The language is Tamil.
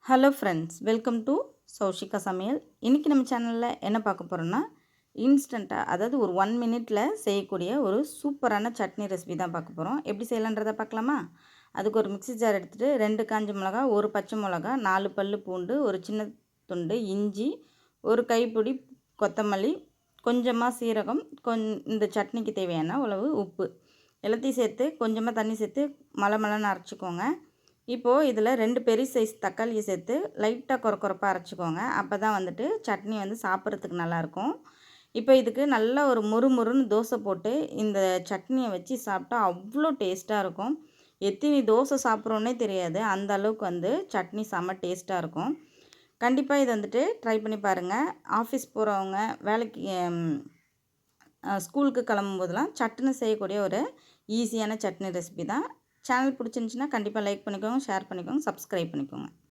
Hello friends, welcome to Saushika சமையல். இன்றைக்கி நம்ம சேனலில் என்ன பார்க்க போகிறோன்னா, இன்ஸ்டண்ட்டாக அதாவது ஒரு 1 மினிட்டில் செய்யக்கூடிய ஒரு சூப்பரான சட்னி ரெசிபி தான் பார்க்க போகிறோம். எப்படி செய்யலான்றதை பார்க்கலாமா? அதுக்கு ஒரு மிக்ஸி ஜார் எடுத்துகிட்டு 2 காஞ்ச மிளகா, 1 பச்சை மிளகா, 4 பல் பூண்டு, ஒரு சின்ன துண்டு இஞ்சி, ஒரு கைப்பிடி கொத்தமல்லி, கொஞ்சமாக சீரகம், இந்த சட்னிக்கு தேவையான அளவு உப்பு எல்லாத்தையும் சேர்த்து கொஞ்சமாக தண்ணி சேர்த்து மலமலன்னு அரைச்சிக்கோங்க. இப்போது இதில் 2 பெரிய சைஸ் தக்காளியை சேர்த்து லைட்டாக கொரப்பாக அரைச்சிக்கோங்க. அப்போ தான் வந்துட்டு சட்னி வந்து சாப்பிட்றதுக்கு நல்லாயிருக்கும். இப்போ இதுக்கு நல்லா ஒரு முறுமுறுன்னு தோசை போட்டு இந்த சட்னியை வச்சு சாப்பிட்டா அவ்வளோ டேஸ்ட்டாக இருக்கும். எத்தனை தோசை சாப்பிட்றோன்னே தெரியாது, அந்த அளவுக்கு வந்து சட்னி செம்ம டேஸ்ட்டாக இருக்கும். கண்டிப்பாக இதை வந்துட்டு ட்ரை பண்ணி பாருங்கள். ஆஃபீஸ் போகிறவங்க, வேலைக்கு ஸ்கூலுக்கு கிளம்பும்போதெல்லாம் சட்னி செய்யக்கூடிய ஒரு ஈஸியான சட்னி ரெசிபி தான். சேனல் பிடிச்சிருந்துச்சின்னா கண்டிப்பாக லைக் பண்ணிக்கோங்க, ஷேர் பண்ணிக்கோங்க, சப்ஸ்கிரைப் பண்ணிக்கோங்க.